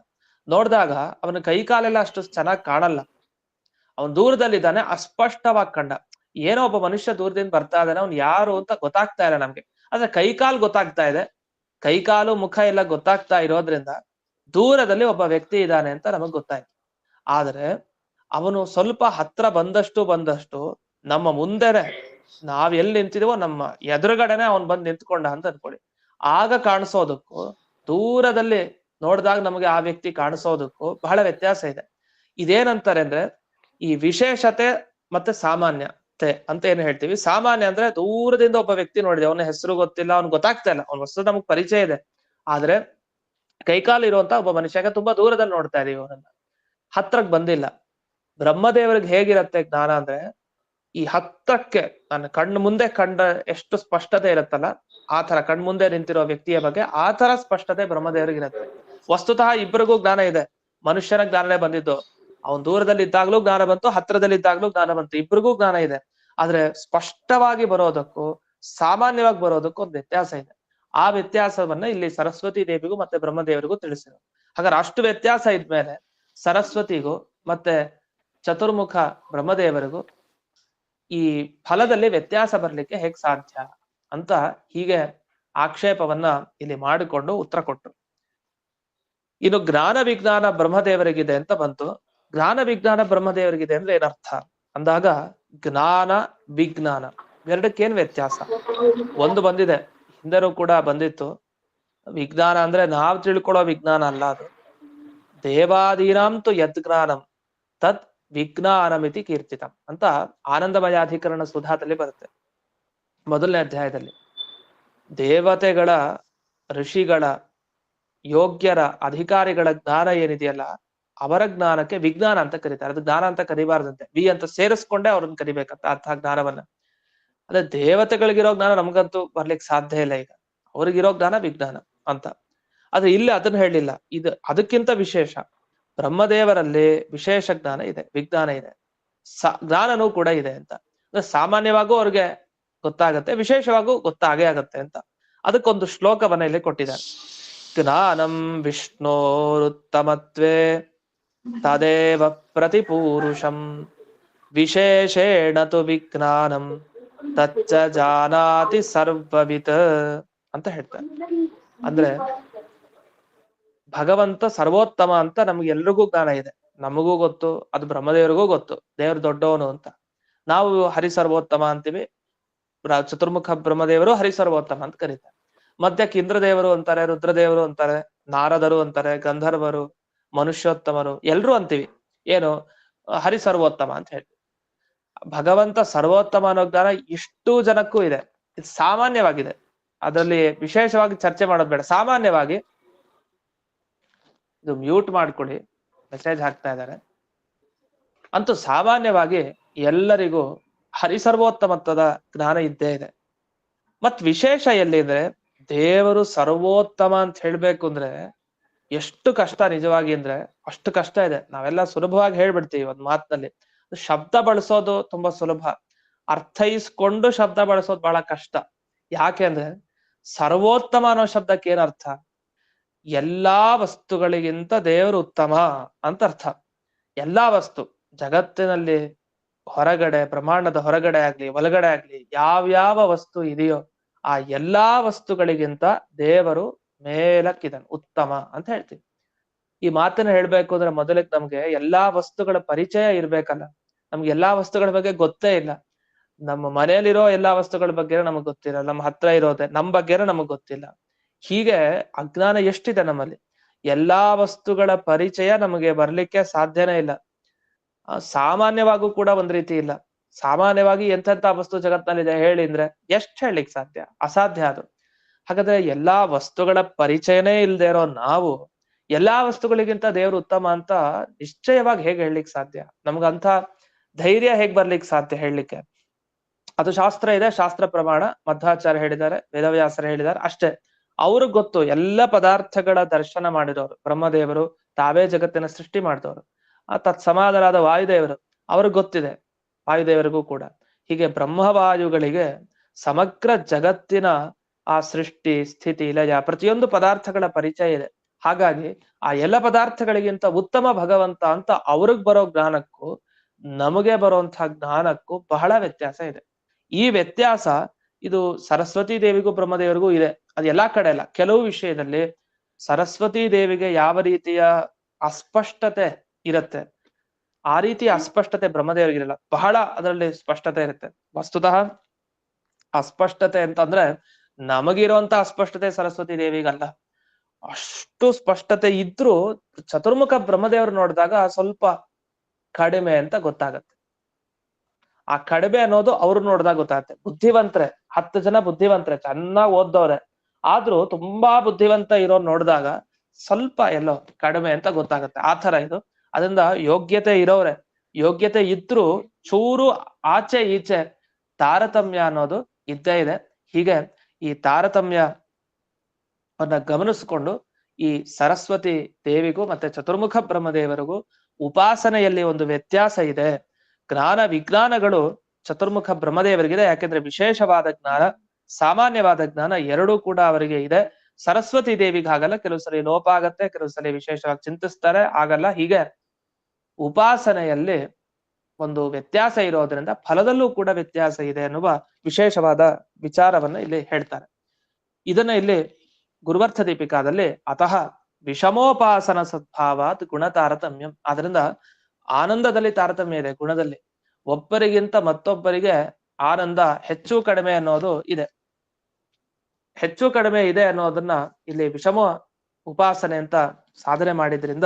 ನೋಡಿದಾಗ ಅವನ ಕೈ ಕಾಲೆಲ್ಲ ಅಷ್ಟು ಚೆನ್ನಾಗಿ ಕಾಣಲ್ಲ. ಅವನ್ ದೂರದಲ್ಲಿದ್ದಾನೆ, ಅಸ್ಪಷ್ಟವಾಗಿ ಕಂಡ. ಏನೋ ಒಬ್ಬ ಮನುಷ್ಯ ದೂರದಿಂದ ಬರ್ತಾ ಇದ್ದಾನೆ, ಅವ್ನು ಯಾರು ಅಂತ ಗೊತ್ತಾಗ್ತಾ ಇಲ್ಲ ನಮ್ಗೆ. ಆದ್ರೆ ಕೈಕಾಲು ಗೊತ್ತಾಗ್ತಾ ಇದೆ, ಕೈಕಾಲು ಮುಖ ಎಲ್ಲ ಗೊತ್ತಾಗ್ತಾ ಇರೋದ್ರಿಂದ ದೂರದಲ್ಲಿ ಒಬ್ಬ ವ್ಯಕ್ತಿ ಇದ್ದಾನೆ ಅಂತ ನಮಗ್ ಗೊತ್ತಾಯ್ತು. ಆದ್ರೆ ಅವನು ಸ್ವಲ್ಪ ಹತ್ರ ಬಂದಷ್ಟು ನಮ್ಮ ಮುಂದೆನೆ ನಾವ್ ಎಲ್ಲಿ ನಿಂತಿದೀವೋ ನಮ್ಮ ಎದುರುಗಡೆನೆ ಅವನ್ ಬಂದ್ ನಿಂತ್ಕೊಂಡ ಅಂತ ಅನ್ಕೊಳ್ಳಿ. ಆಗ ಕಾಣಿಸೋದಕ್ಕೂ ದೂರದಲ್ಲಿ ನೋಡಿದಾಗ ನಮಗೆ ಆ ವ್ಯಕ್ತಿ ಕಾಣಿಸೋದಕ್ಕೂ ಬಹಳ ವ್ಯತ್ಯಾಸ ಇದೆ. ಇದೇನಂತಾರೆ ಅಂದ್ರೆ ಈ ವಿಶೇಷತೆ ಮತ್ತೆ ಸಾಮಾನ್ಯತೆ ಅಂತ ಏನ್ ಹೇಳ್ತೀವಿ. ಸಾಮಾನ್ಯ ಅಂದ್ರೆ ದೂರದಿಂದ ಒಬ್ಬ ವ್ಯಕ್ತಿ ನೋಡಿದೆ, ಅವನ ಹೆಸರು ಗೊತ್ತಿಲ್ಲ, ಅವ್ನ್ ಗೊತ್ತಾಗ್ತಾ ಇಲ್ಲ, ಅವ್ನ ವಸ್ತು ನಮಗ್ ಪರಿಚಯ ಇದೆ, ಆದ್ರೆ ಕೈಕಾಲು ಇರುವಂತ ಒಬ್ಬ ಮನುಷ್ಯಗೆ ತುಂಬಾ ದೂರದಲ್ಲಿ ನೋಡ್ತಾ ಇದೀವಿ, ಅವನನ್ನ ಹತ್ರಕ್ ಬಂದಿಲ್ಲ. ಬ್ರಹ್ಮದೇವರಿಗೆ ಹೇಗಿರತ್ತೆ ಜ್ಞಾನ ಅಂದ್ರೆ ಈ ಹತ್ತಕ್ಕೆ ನನ್ನ ಕಣ್ಣು ಮುಂದೆ ಕಂಡ ಎಷ್ಟು ಸ್ಪಷ್ಟತೆ ಇರುತ್ತಲ್ಲ, ಆ ತರ ಕಣ್ ಮುಂದೆ ನಿಂತಿರೋ ವ್ಯಕ್ತಿಯ ಬಗ್ಗೆ ಆ ತರ ಸ್ಪಷ್ಟತೆ ಬ್ರಹ್ಮದೇವರಿಗೆ ಇರುತ್ತೆ. ವಸ್ತುತಃ ಇಬ್ಬರಿಗೂ ಜ್ಞಾನ ಇದೆ, ಮನುಷ್ಯನ ಜ್ಞಾನನೇ ಬಂದಿದ್ದು, ಅವನ್ ದೂರದಲ್ಲಿ ಇದ್ದಾಗ್ಲೂ ಜ್ಞಾನ ಬಂತು, ಹತ್ರದಲ್ಲಿ ಇದ್ದಾಗ್ಲೂ ಜ್ಞಾನ ಬಂತು, ಇಬ್ರಿಗೂ ಜ್ಞಾನ ಇದೆ. ಆದ್ರೆ ಸ್ಪಷ್ಟವಾಗಿ ಬರೋದಕ್ಕೂ ಸಾಮಾನ್ಯವಾಗಿ ಬರೋದಕ್ಕೂ ಒಂದು ವ್ಯತ್ಯಾಸ ಇದೆ. ಆ ವ್ಯತ್ಯಾಸವನ್ನ ಇಲ್ಲಿ ಸರಸ್ವತಿ ದೇವಿಗೂ ಮತ್ತೆ ಬ್ರಹ್ಮದೇವರಿಗೂ ತಿಳಿಸಿರು. ಹಾಗಾದ್ರೆ ಅಷ್ಟು ವ್ಯತ್ಯಾಸ ಇದ್ಮೇಲೆ ಸರಸ್ವತಿಗೂ ಮತ್ತೆ ಚತುರ್ಮುಖ ಬ್ರಹ್ಮದೇವರಿಗೂ ಈ ಫಲದಲ್ಲಿ ವ್ಯತ್ಯಾಸ ಬರ್ಲಿಕ್ಕೆ ಹೇಗ್ ಸಾಧ್ಯ ಅಂತ ಹೀಗೆ ಆಕ್ಷೇಪವನ್ನ ಇಲ್ಲಿ ಮಾಡಿಕೊಂಡು ಉತ್ತರ ಕೊಟ್ಟರು. ಇನ್ನು ಜ್ಞಾನ ವಿಜ್ಞಾನ ಬ್ರಹ್ಮದೇವರಿಗಿದೆ ಅಂತ ಬಂತು. ಜ್ಞಾನ ವಿಜ್ಞಾನ ಬ್ರಹ್ಮದೇವರಿಗಿದೆ ಅಂದ್ರೆ ಏನರ್ಥ ಅಂದಾಗ, ಜ್ಞಾನ ವಿಜ್ಞಾನ ಎರಡಕ್ಕೇನ್ ವ್ಯತ್ಯಾಸ? ಒಂದು ಬಂದಿದೆ, ಹಿಂದೆನೂ ಕೂಡ ಬಂದಿತ್ತು. ವಿಜ್ಞಾನ ಅಂದ್ರೆ ನಾವ್ ತಿಳ್ಕೊಳ್ಳೋ ವಿಜ್ಞಾನ ಅಲ್ಲ, ಅದು ದೇವಾದೀನಾಂತು ಯದ್ಜ್ಞಾನಂ ತತ್ ವಿಜ್ಞಾನಮಿತಿ ಕೀರ್ತಿತಂ ಅಂತ ಆನಂದಮಯಾಧಿಕರಣ ಸುಧಾದಲ್ಲಿ ಬರುತ್ತೆ, ಮೊದಲನೇ ಅಧ್ಯಾಯದಲ್ಲಿ. ದೇವತೆಗಳ, ಋಷಿಗಳ, ಯೋಗ್ಯರ, ಅಧಿಕಾರಿಗಳ ಜ್ಞಾನ ಏನಿದೆಯಲ್ಲ, ಅವರ ಜ್ಞಾನಕ್ಕೆ ವಿಜ್ಞಾನ ಅಂತ ಕರೀತಾರೆ. ಅದು ಜ್ಞಾನ ಅಂತ ಕರಿಬಾರ್ದಂತೆ, ವಿ ಅಂತ ಸೇರಿಸ್ಕೊಂಡೆ ಅವ್ರನ್ನ ಕರಿಬೇಕಂತ ಅರ್ಥ ಜ್ಞಾನವನ್ನ. ಅದೇ ದೇವತೆಗಳಿಗಿರೋ ಜ್ಞಾನ ನಮಗಂತೂ ಬರ್ಲಿಕ್ಕೆ ಸಾಧ್ಯ ಇಲ್ಲ, ಈಗ ಅವ್ರಿಗಿರೋ ಜ್ಞಾನ ವಿಜ್ಞಾನ ಅಂತ. ಆದ್ರೆ ಇಲ್ಲಿ ಅದನ್ನ ಹೇಳಿಲ್ಲ, ಇದು ಅದಕ್ಕಿಂತ ವಿಶೇಷ. ಬ್ರಹ್ಮದೇವರಲ್ಲಿ ವಿಶೇಷ ಜ್ಞಾನ ಇದೆ, ವಿಜ್ಞಾನ ಇದೆ, ಜ್ಞಾನನೂ ಕೂಡ ಇದೆ ಅಂತ. ಅಂದ್ರೆ ಸಾಮಾನ್ಯವಾಗೂ ಅವ್ರಿಗೆ ಗೊತ್ತಾಗತ್ತೆ, ವಿಶೇಷವಾಗೂ ಗೊತ್ತಾಗೇ ಆಗತ್ತೆ ಅಂತ. ಅದಕ್ಕೊಂದು ಶ್ಲೋಕವನ್ನ ಇಲ್ಲಿ ಕೊಟ್ಟಿದ್ದಾರೆ. ಜ್ಞಾನಂ ವಿಷ್ಣೋರುತ್ತಮತ್ವೇ ತದೇವ ಪ್ರತಿಪೂರುಷಂ ವಿಶೇಷೇಣ ತು ವಿಜ್ಞಾನಂ ತಚ್ಚ ಜಾನಾತಿ ಸರ್ವವಿತ್ ಅಂತ ಹೇಳ್ತಾರೆ. ಅಂದ್ರೆ ಭಗವಂತ ಸರ್ವೋತ್ತಮ ಅಂತ ನಮ್ಗೆ ಎಲ್ರಿಗೂ ಜ್ಞಾನ ಇದೆ, ನಮಗೂ ಗೊತ್ತು, ಅದು ಬ್ರಹ್ಮದೇವರಿಗೂ ಗೊತ್ತು, ದೇವ್ರು ದೊಡ್ಡವನು ಅಂತ. ನಾವು ಹರಿ ಸರ್ವೋತ್ತಮ ಅಂತೀವಿ, ಚತುರ್ಮುಖ ಬ್ರಹ್ಮದೇವರು ಹರಿ ಸರ್ವೋತ್ತಮ ಅಂತ ಕರೀತಾರೆ. ಮಧ್ಯಕ್ಕೆ ಇಂದ್ರದೇವರು ಅಂತಾರೆ, ರುದ್ರದೇವರು ಅಂತಾರೆ, ನಾರದರು ಅಂತಾರೆ, ಗಂಧರ್ವರು, ಮನುಷ್ಯೋತ್ತಮರು, ಎಲ್ರು ಅಂತೀವಿ. ಏನು? ಹರಿ ಸರ್ವೋತ್ತಮ ಅಂತ ಹೇಳ್ತೀವಿ. ಭಗವಂತ ಸರ್ವೋತ್ತಮ ಅನ್ನೋ ಜ್ಞಾನ ಇಷ್ಟು ಜನಕ್ಕೂ ಇದೆ. ಇದು ಸಾಮಾನ್ಯವಾಗಿದೆ, ಅದರಲ್ಲಿ ವಿಶೇಷವಾಗಿ ಚರ್ಚೆ ಮಾಡೋದು ಬೇಡ. ಸಾಮಾನ್ಯವಾಗಿ ಇದು ಮ್ಯೂಟ್ ಮಾಡ್ಕೊಳ್ಳಿ, ಮೆಸೇಜ್ ಹಾಕ್ತಾ ಇದ್ದಾರೆ. ಅಂತೂ ಸಾಮಾನ್ಯವಾಗಿ ಎಲ್ಲರಿಗೂ ಹರಿಸರ್ವೋತ್ತಮತ್ವದ ಜ್ಞಾನ ಇದ್ದೇ ಇದೆ. ಮತ್ ವಿಶೇಷ ಎಲ್ಲಿ ಅಂದ್ರೆ, ದೇವರು ಸರ್ವೋತ್ತಮ ಅಂತ ಹೇಳ್ಬೇಕು ಅಂದ್ರೆ ಎಷ್ಟು ಕಷ್ಟ ನಿಜವಾಗಿ ಅಂದ್ರೆ ಅಷ್ಟು ಕಷ್ಟ ಇದೆ. ನಾವೆಲ್ಲ ಸುಲಭವಾಗಿ ಹೇಳ್ಬಿಡ್ತೀವಿ ಒಂದ್ ಮಾತಿನಲ್ಲಿ, ಶಬ್ದ ಬಳಸೋದು ತುಂಬಾ ಸುಲಭ, ಅರ್ಥೈಸ್ಕೊಂಡು ಶಬ್ದ ಬಳಸೋದು ಬಹಳ ಕಷ್ಟ. ಯಾಕೆ ಅಂದ್ರೆ ಸರ್ವೋತ್ತಮ ಅನ್ನೋ ಶಬ್ದಕ್ಕೆ ಏನ್ ಅರ್ಥ? ಎಲ್ಲಾ ವಸ್ತುಗಳಿಗಿಂತ ದೇವರು ಉತ್ತಮ ಅಂತ ಅರ್ಥ. ಎಲ್ಲಾ ವಸ್ತು ಜಗತ್ತಿನಲ್ಲಿ ಹೊರಗಡೆ, ಬ್ರಹ್ಮಾಂಡದ ಹೊರಗಡೆ ಆಗ್ಲಿ ಒಳಗಡೆ ಆಗ್ಲಿ ಯಾವ್ಯಾವ ವಸ್ತು ಇದೆಯೋ ಆ ಎಲ್ಲಾ ವಸ್ತುಗಳಿಗಿಂತ ದೇವರು ಮೇಲಕ್ಕಿದನು, ಉತ್ತಮ ಅಂತ ಹೇಳ್ತೀವಿ. ಈ ಮಾತನ್ನ ಹೇಳ್ಬೇಕು ಅಂದ್ರೆ ಮೊದಲಿಗೆ ನಮ್ಗೆ ಎಲ್ಲಾ ವಸ್ತುಗಳ ಪರಿಚಯ ಇರ್ಬೇಕಲ್ಲ. ನಮ್ಗೆ ಎಲ್ಲಾ ವಸ್ತುಗಳ ಬಗ್ಗೆ ಗೊತ್ತೇ ಇಲ್ಲ. ನಮ್ಮ ಮನೆಯಲ್ಲಿರೋ ಎಲ್ಲಾ ವಸ್ತುಗಳ ಬಗ್ಗೆ ನಮಗ್ ಗೊತ್ತಿಲ್ಲ, ನಮ್ಮ ಹತ್ರ ಇರೋದೆ ನಮ್ ಬಗ್ಗೆನೂ ನಮಗ್ ಗೊತ್ತಿಲ್ಲ. ಹೀಗೆ ಅಜ್ಞಾನ ಎಷ್ಟಿದೆ ನಮ್ಮಲ್ಲಿ. ಎಲ್ಲಾ ವಸ್ತುಗಳ ಪರಿಚಯ ನಮಗೆ ಬರ್ಲಿಕ್ಕೆ ಸಾಧ್ಯನೇ ಇಲ್ಲ. ಸಾಮಾನ್ಯವಾಗೂ ಕೂಡ ಒಂದ್ ರೀತಿ ಇಲ್ಲ. ಸಾಮಾನ್ಯವಾಗಿ ಎಂತೆಂತ ವಸ್ತು ಜಗತ್ನಲ್ಲಿದೆ ಹೇಳಿ ಅಂದ್ರೆ ಎಷ್ಟ್ ಹೇಳಲಿಕ್ಕೆ ಸಾಧ್ಯ? ಅಸಾಧ್ಯ ಅದು. ಹಾಗಾದ್ರೆ ಎಲ್ಲಾ ವಸ್ತುಗಳ ಪರಿಚಯನೇ ಇಲ್ದೇ ಇರೋ ನಾವು ಎಲ್ಲಾ ವಸ್ತುಗಳಿಗಿಂತ ದೇವರು ಉತ್ತಮ ಅಂತ ನಿಶ್ಚಯವಾಗಿ ಹೇಗೆ ಹೇಳಲಿಕ್ಕೆ ಸಾಧ್ಯ? ನಮ್ಗಂತ ಧೈರ್ಯ ಹೇಗ್ ಬರ್ಲಿಕ್ಕೆ ಸಾಧ್ಯ ಹೇಳಲಿಕ್ಕೆ? ಅದು ಶಾಸ್ತ್ರ ಇದೆ, ಶಾಸ್ತ್ರ ಪ್ರಮಾಣ, ಮಧ್ವಾಚಾರ್ಯ ಹೇಳಿದ್ದಾರೆ, ವೇದವ್ಯಾಸರು ಹೇಳಿದ್ದಾರೆ, ಅಷ್ಟೇ. ಅವ್ರಿಗೆ ಗೊತ್ತು, ಎಲ್ಲ ಪದಾರ್ಥಗಳ ದರ್ಶನ ಮಾಡಿದವರು ಬ್ರಹ್ಮದೇವರು, ತಾವೇ ಜಗತ್ತಿನ ಸೃಷ್ಟಿ ಮಾಡಿದವರು. ತತ್ಸಮಾನರಾದ ವಾಯುದೇವರು, ಅವ್ರಿಗೆ ಗೊತ್ತಿದೆ, ವಾಯುದೇವರಿಗೂ ಕೂಡ. ಹೀಗೆ ಬ್ರಹ್ಮವಾಯುಗಳಿಗೆ ಸಮಗ್ರ ಜಗತ್ತಿನ ಆ ಸೃಷ್ಟಿ, ಸ್ಥಿತಿ, ಲಯ, ಪ್ರತಿಯೊಂದು ಪದಾರ್ಥಗಳ ಪರಿಚಯ ಇದೆ. ಹಾಗಾಗಿ ಆ ಎಲ್ಲ ಪದಾರ್ಥಗಳಿಗಿಂತ ಉತ್ತಮ ಭಗವಂತ ಅಂತ ಅವ್ರಿಗೆ ಬರೋ ಜ್ಞಾನಕ್ಕೂ ನಮಗೆ ಬರುವಂತಹ ಜ್ಞಾನಕ್ಕೂ ಬಹಳ ವ್ಯತ್ಯಾಸ ಇದೆ. ಈ ವ್ಯತ್ಯಾಸ ಇದು ಸರಸ್ವತಿ ದೇವಿಗೂ ಬ್ರಹ್ಮದೇವರಿಗೂ ಇದೆ. ಅದು ಎಲ್ಲಾ ಕಡೆ ಅಲ್ಲ, ಕೆಲವು ವಿಷಯದಲ್ಲಿ ಸರಸ್ವತಿ ದೇವಿಗೆ ಯಾವ ರೀತಿಯ ಅಸ್ಪಷ್ಟತೆ ಇರುತ್ತೆ, ಆ ರೀತಿ ಅಸ್ಪಷ್ಟತೆ ಬ್ರಹ್ಮದೇವರಿಗಿರಲ್ಲ. ಬಹಳ ಅದರಲ್ಲಿ ಸ್ಪಷ್ಟತೆ ಇರುತ್ತೆ. ವಸ್ತುತಃ ಅಸ್ಪಷ್ಟತೆ ಅಂತಂದ್ರೆ ನಮಗಿರುವಂತ ಅಸ್ಪಷ್ಟತೆ ಸರಸ್ವತಿ ದೇವಿಗಲ್ಲ. ಅಷ್ಟು ಸ್ಪಷ್ಟತೆ ಇದ್ರೂ ಚತುರ್ಮುಖ ಬ್ರಹ್ಮದೇವರು ನೋಡಿದಾಗ ಸ್ವಲ್ಪ ಕಡಿಮೆ ಅಂತ ಗೊತ್ತಾಗತ್ತೆ. ಆ ಕಡಿಮೆ ಅನ್ನೋದು ಅವ್ರು ನೋಡಿದಾಗ ಗೊತ್ತಾಗತ್ತೆ. ಬುದ್ಧಿವಂತರೆ, 10 ಜನ ಬುದ್ಧಿವಂತರೆ, ಚೆನ್ನಾಗಿ ಓದ್ದವ್ರೆ, ಆದ್ರೂ ತುಂಬಾ ಬುದ್ಧಿವಂತ ಇರೋರ್ ನೋಡಿದಾಗ ಸ್ವಲ್ಪ ಎಲ್ಲೋ ಕಡಿಮೆ ಅಂತ ಗೊತ್ತಾಗತ್ತೆ. ಆ ತರ ಇದು. ಅದರಿಂದ ಯೋಗ್ಯತೆ ಇರೋರೆ, ಯೋಗ್ಯತೆ ಇದ್ರೂ ಚೂರು ಆಚೆ ಈಚೆ ತಾರತಮ್ಯ ಅನ್ನೋದು ಇದ್ದೇ ಇದೆ. ಹೀಗೆ ಈ ತಾರತಮ್ಯವನ್ನ ಗಮನಿಸ್ಕೊಂಡು ಈ ಸರಸ್ವತಿ ದೇವಿಗೂ ಮತ್ತೆ ಚತುರ್ಮುಖ ಬ್ರಹ್ಮದೇವರಿಗೂ ಉಪಾಸನೆಯಲ್ಲಿ ಒಂದು ವ್ಯತ್ಯಾಸ ಇದೆ. ಜ್ಞಾನ ವಿಜ್ಞಾನಗಳು ಚತುರ್ಮುಖ ಬ್ರಹ್ಮದೇವರಿಗಿದೆ, ಯಾಕೆಂದ್ರೆ ವಿಶೇಷವಾದ ಜ್ಞಾನ, ಸಾಮಾನ್ಯವಾದ ಜ್ಞಾನ ಎರಡೂ ಕೂಡ ಅವರಿಗೆ ಇದೆ. ಸರಸ್ವತಿ ದೇವಿಗೆ ಆಗಲ್ಲ. ಕೆಲವು ಸಲ ಲೋಪ ಆಗತ್ತೆ, ಕೆಲವು ಸಲ ವಿಶೇಷವಾಗಿ ಚಿಂತಿಸ್ತಾರೆ, ಆಗಲ್ಲ. ಹೀಗೆ ಉಪಾಸನೆಯಲ್ಲಿ ಒಂದು ವ್ಯತ್ಯಾಸ ಇರೋದ್ರಿಂದ ಫಲದಲ್ಲೂ ಕೂಡ ವ್ಯತ್ಯಾಸ ಇದೆ ಅನ್ನುವ ವಿಶೇಷವಾದ ವಿಚಾರವನ್ನ ಇಲ್ಲಿ ಹೇಳ್ತಾರೆ. ಇದನ್ನ ಇಲ್ಲಿ ಗುರುವರ್ಥ ದೀಪಿಕಾದಲ್ಲಿ ಅತಃ ವಿಷಮೋಪಾಸನ ಸದ್ಭಾವಾತ್ ಗುಣ ತಾರತಮ್ಯಂ, ಆದ್ರಿಂದ ಆನಂದದಲ್ಲಿ ತಾರತಮ್ಯ ಇದೆ, ಗುಣದಲ್ಲಿ ಒಬ್ಬರಿಗಿಂತ ಮತ್ತೊಬ್ಬರಿಗೆ ಆನಂದ ಹೆಚ್ಚು ಕಡಿಮೆ ಅನ್ನೋದು ಇದೆ. ಹೆಚ್ಚು ಕಡಿಮೆ ಇದೆ ಅನ್ನೋದನ್ನ ಇಲ್ಲಿ ವಿಷಮ ಉಪಾಸನೆ ಅಂತ ಸಾಧನೆ ಮಾಡಿದ್ರಿಂದ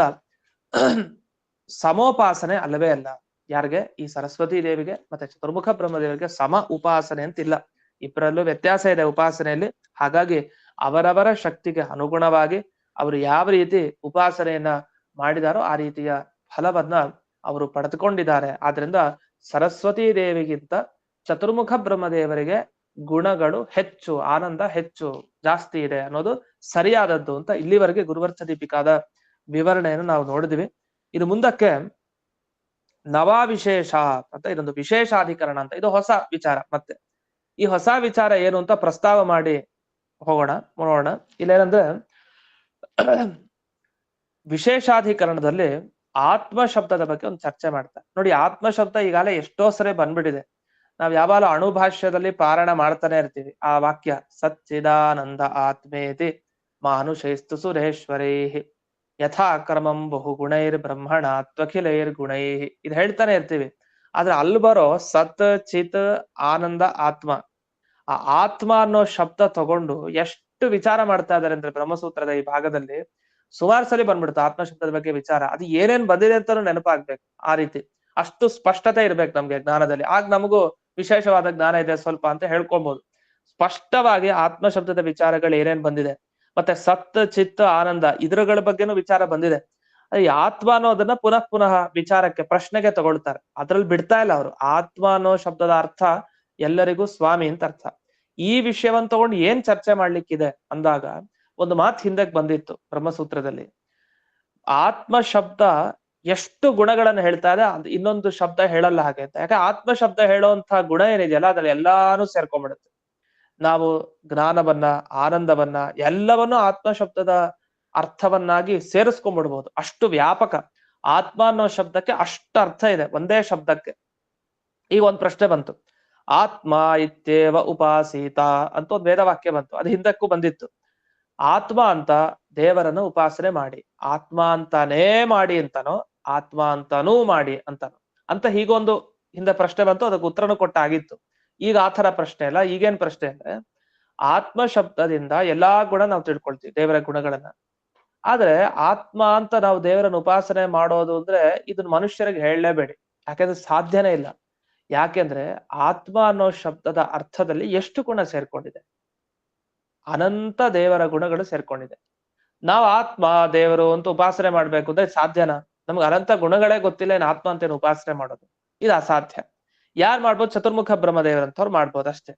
ಸಮೋಪಾಸನೆ ಅಲ್ಲವೇ ಅಲ್ಲ. ಯಾರಿಗೆ? ಈ ಸರಸ್ವತಿ ದೇವಿಗೆ ಮತ್ತೆ ಚತುರ್ಮುಖ ಬ್ರಹ್ಮದೇವರಿಗೆ ಸಮ ಉಪಾಸನೆ ಅಂತಿಲ್ಲ. ಇಬ್ಬರಲ್ಲೂ ವ್ಯತ್ಯಾಸ ಇದೆ ಉಪಾಸನೆಯಲ್ಲಿ. ಹಾಗಾಗಿ ಅವರವರ ಶಕ್ತಿಗೆ ಅನುಗುಣವಾಗಿ ಅವರು ಯಾವ ರೀತಿ ಉಪಾಸನೆಯನ್ನ ಮಾಡಿದಾರೋ ಆ ರೀತಿಯ ಫಲವನ್ನ ಅವರು ಪಡೆದುಕೊಂಡಿದ್ದಾರೆ. ಆದ್ರಿಂದ ಸರಸ್ವತಿ ದೇವಿಗಿಂತ ಚತುರ್ಮುಖ ಬ್ರಹ್ಮದೇವರಿಗೆ ಗುಣಗಳು ಹೆಚ್ಚು, ಆನಂದ ಹೆಚ್ಚು, ಜಾಸ್ತಿ ಇದೆ ಅನ್ನೋದು ಸರಿಯಾದದ್ದು ಅಂತ ಇಲ್ಲಿವರೆಗೆ ಗುರುವರ್ಥ ದೀಪಿಕಾದ ವಿವರಣೆಯನ್ನು ನಾವು ನೋಡಿದ್ವಿ. ಇದು ಮುಂದಕ್ಕೆ ನವಾವಿಶೇಷ ಅಂತ ಇದೊಂದು ವಿಶೇಷಾಧಿಕರಣ ಅಂತ, ಇದು ಹೊಸ ವಿಚಾರ. ಮತ್ತೆ ಈ ಹೊಸ ವಿಚಾರ ಏನು ಅಂತ ಪ್ರಸ್ತಾವ ಮಾಡಿ ಹೋಗೋಣ, ನೋಡೋಣ. ಇಲ್ಲೇನಂದ್ರೆ ವಿಶೇಷಾಧಿಕರಣದಲ್ಲಿ ಆತ್ಮ ಶಬ್ದದ ಬಗ್ಗೆ ಒಂದು ಚರ್ಚೆ ಮಾಡ್ತಾರೆ. ನೋಡಿ, ಆತ್ಮ ಶಬ್ದ ಈಗಾಗಲೇ ಎಷ್ಟೋ ಸರಿ ಬಂದ್ಬಿಟ್ಟಿದೆ. ನಾವ್ ಯಾವಾಗಲೂ ಅಣುಭಾಷ್ಯದಲ್ಲಿ ಪಾರಾಯಣ ಮಾಡ್ತಾನೆ ಇರ್ತೀವಿ ಆ ವಾಕ್ಯ, ಸಚ್ಚಿದಾನಂದ ಆತ್ಮೇತಿ ಮಾನುಷೈಸ್ತು ಸುರೇಶ್ವರೈ ಯಥಾ ಕ್ರಮಂ ಬಹು ಗುಣೈರ್ ಬ್ರಹ್ಮಣಾತ್ವಖಿಲೈರ್ ಗುಣೈ, ಇದು ಹೇಳ್ತಾನೆ ಇರ್ತೀವಿ. ಆದ್ರೆ ಅಲ್ಲಿ ಬರೋ ಸತ್ ಚಿತ್ ಆನಂದ ಆತ್ಮ, ಆ ಆತ್ಮ ಅನ್ನೋ ಶಬ್ದ ತಗೊಂಡು ಎಷ್ಟು ವಿಚಾರ ಮಾಡ್ತಾ ಇದಾರೆ ಅಂದ್ರೆ ಬ್ರಹ್ಮಸೂತ್ರದ ಈ ಭಾಗದಲ್ಲಿ ಸುಮಾರು ಸಲ ಬಂದ್ಬಿಡುತ್ತೆ ಆತ್ಮ ಶಬ್ದದ ಬಗ್ಗೆ ವಿಚಾರ. ಅದು ಏನೇನ್ ಬಂದಿದೆ ಅಂತಾನು ನೆನಪಾಗ್ಬೇಕು. ಆ ರೀತಿ ಅಷ್ಟು ಸ್ಪಷ್ಟತೆ ಇರ್ಬೇಕು ನಮ್ಗೆ ಜ್ಞಾನದಲ್ಲಿ. ಆಗ ನಮಗೂ ವಿಶೇಷವಾದ ಜ್ಞಾನ ಇದೆ ಸ್ವಲ್ಪ ಅಂತ ಹೇಳ್ಕೊಬಹುದು. ಸ್ಪಷ್ಟವಾಗಿ ಆತ್ಮ ಶಬ್ದದ ವಿಚಾರಗಳು ಏನೇನ್ ಬಂದಿದೆ, ಮತ್ತೆ ಸತ್ ಚಿತ್ತ ಆನಂದ ಇದ್ರಗಳ ಬಗ್ಗೆನೂ ವಿಚಾರ ಬಂದಿದೆ. ಈ ಆತ್ಮ ಅನ್ನೋದನ್ನ ಪುನಃ ಪುನಃ ವಿಚಾರಕ್ಕೆ ಪ್ರಶ್ನೆಗೆ ತಗೊಳ್ತಾರೆ. ಅದ್ರಲ್ಲಿ ಬಿಡ್ತಾ ಇಲ್ಲ ಅವರು. ಆತ್ಮ ಅನ್ನೋ ಶಬ್ದದ ಅರ್ಥ ಎಲ್ಲರಿಗೂ ಸ್ವಾಮಿ ಅಂತ ಅರ್ಥ. ಈ ವಿಷಯವನ್ನ ತಗೊಂಡು ಏನ್ ಚರ್ಚೆ ಮಾಡ್ಲಿಕ್ಕಿದೆ ಅಂದಾಗ ಒಂದು ಮಾತು ಹಿಂದಕ್ಕೆ ಬಂದಿತ್ತು ಬ್ರಹ್ಮಸೂತ್ರದಲ್ಲಿ. ಆತ್ಮ ಶಬ್ದ ಎಷ್ಟು ಗುಣಗಳನ್ನ ಹೇಳ್ತಾ ಇದೆ, ಅದು ಇನ್ನೊಂದು ಶಬ್ದ ಹೇಳಲ್ಲ ಹಾಗೆ ಅಂತ. ಯಾಕೆ ಆತ್ಮ ಶಬ್ದ ಹೇಳುವಂತಹ ಗುಣ ಏನಿದೆಯಲ್ಲ ಅದ್ರಲ್ಲಿ ಎಲ್ಲಾನು ಸೇರ್ಕೊಂಡ್ಬಿಡುತ್ತೆ. ನಾವು ಜ್ಞಾನವನ್ನ, ಆನಂದವನ್ನ ಎಲ್ಲವನ್ನೂ ಆತ್ಮ ಶಬ್ದದ ಅರ್ಥವನ್ನಾಗಿ ಸೇರಿಸ್ಕೊಂಡ್ಬಿಡ್ಬೋದು. ಅಷ್ಟು ವ್ಯಾಪಕ ಆತ್ಮ ಅನ್ನೋ ಶಬ್ದಕ್ಕೆ ಅಷ್ಟು ಅರ್ಥ ಇದೆ ಒಂದೇ ಶಬ್ದಕ್ಕೆ. ಈಗ ಒಂದ್ ಪ್ರಶ್ನೆ ಬಂತು, ಆತ್ಮ ಇತ್ಯೇವ ಉಪಾಸೀತ ಅಂತ ಒಂದು ವೇದವಾಕ್ಯ ಬಂತು. ಅದು ಹಿಂದಕ್ಕೂ ಬಂದಿತ್ತು. ಆತ್ಮ ಅಂತ ದೇವರನ್ನು ಉಪಾಸನೆ ಮಾಡಿ, ಆತ್ಮ ಅಂತಾನೇ ಮಾಡಿ ಅಂತಾನೋ ಆತ್ಮ ಅಂತಾನೂ ಮಾಡಿ ಅಂತಾನೋ ಅಂತ ಹೀಗೊಂದು ಹಿಂದೆ ಪ್ರಶ್ನೆ ಬಂತು. ಅದಕ್ಕೆ ಉತ್ತರನು ಕೊಟ್ಟಾಗಿತ್ತು. ಈಗ ಆ ತರ ಪ್ರಶ್ನೆ ಅಲ್ಲ. ಈಗೇನ್ ಪ್ರಶ್ನೆ ಅಂದ್ರೆ, ಆತ್ಮ ಶಬ್ದದಿಂದ ಎಲ್ಲಾ ಗುಣ ನಾವು ತಿಳ್ಕೊಳ್ತೀವಿ, ದೇವರ ಗುಣಗಳನ್ನ. ಆದ್ರೆ ಆತ್ಮ ಅಂತ ನಾವು ದೇವರನ್ನು ಉಪಾಸನೆ ಮಾಡೋದು ಅಂದ್ರೆ ಇದನ್ನ ಮನುಷ್ಯರಿಗೆ ಹೇಳಲೇಬೇಡಿ, ಯಾಕೆಂದ್ರೆ ಸಾಧ್ಯನೇ ಇಲ್ಲ. ಯಾಕೆಂದ್ರೆ ಆತ್ಮ ಅನ್ನೋ ಶಬ್ದದ ಅರ್ಥದಲ್ಲಿ ಎಷ್ಟು ಗುಣ ಸೇರ್ಕೊಂಡಿದೆ, ಅನಂತ ದೇವರ ಗುಣಗಳು ಸೇರ್ಕೊಂಡಿದೆ. ನಾವು ಆತ್ಮ ದೇವರು ಅಂತ ಉಪಾಸನೆ ಮಾಡ್ಬೇಕು ಅಂದ್ರೆ ಸಾಧ್ಯನಾ? ನಮ್ಗೆ ಅನಂತ ಗುಣಗಳೇ ಗೊತ್ತಿಲ್ಲ, ಏನ್ ಆತ್ಮ ಅಂತ ಏನು ಉಪಾಸನೆ ಮಾಡೋದು? ಇದು ಅಸಾಧ್ಯ. ಯಾರು ಮಾಡ್ಬೋದು? ಚತುರ್ಮುಖ ಬ್ರಹ್ಮದೇವರಂತವ್ರು ಮಾಡ್ಬೋದು ಅಷ್ಟೇ.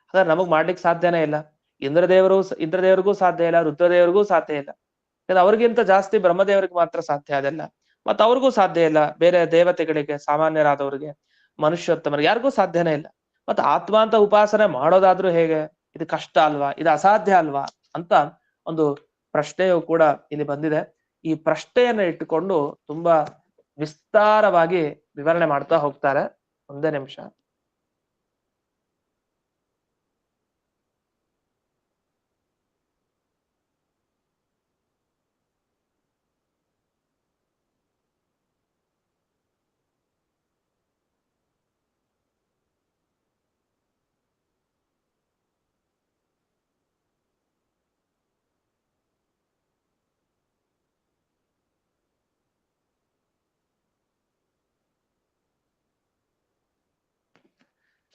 ಹಾಗಾದ್ರೆ ನಮಗ್ ಮಾಡ್ಲಿಕ್ಕೆ ಸಾಧ್ಯನೇ ಇಲ್ಲ. ಇಂದ್ರದೇವರಿಗೂ ಸಾಧ್ಯ ಇಲ್ಲ, ರುದ್ರದೇವರಿಗೂ ಸಾಧ್ಯ ಇಲ್ಲ. ಅವ್ರಿಗಿಂತ ಜಾಸ್ತಿ ಬ್ರಹ್ಮದೇವರಿಗೆ ಮಾತ್ರ ಸಾಧ್ಯ ಅದೆಲ್ಲ. ಮತ್ತ ಅವ್ರಿಗೂ ಸಾಧ್ಯ ಇಲ್ಲ. ಬೇರೆ ದೇವತೆಗಳಿಗೆ, ಸಾಮಾನ್ಯರಾದವ್ರಿಗೆ, ಮನುಷ್ಯೋತ್ತಮರಿಗೆ ಯಾರಿಗೂ ಸಾಧ್ಯನೇ ಇಲ್ಲ. ಮತ್ತೆ ಆತ್ಮ ಅಂತ ಉಪಾಸನೆ ಮಾಡೋದಾದ್ರೂ ಹೇಗೆ? ಇದು ಕಷ್ಟ ಅಲ್ವಾ? ಇದು ಅಸಾಧ್ಯ ಅಲ್ವಾ ಅಂತ ಒಂದು ಪ್ರಶ್ನೆಯು ಕೂಡ ಇಲ್ಲಿ ಬಂದಿದೆ. ಈ ಪ್ರಶ್ನೆಯನ್ನ ಇಟ್ಟುಕೊಂಡು ತುಂಬಾ ವಿಸ್ತಾರವಾಗಿ ವಿವರಣೆ ಮಾಡ್ತಾ ಹೋಗ್ತಾರೆ. ಒಂದೇ ನಿಮಿಷ.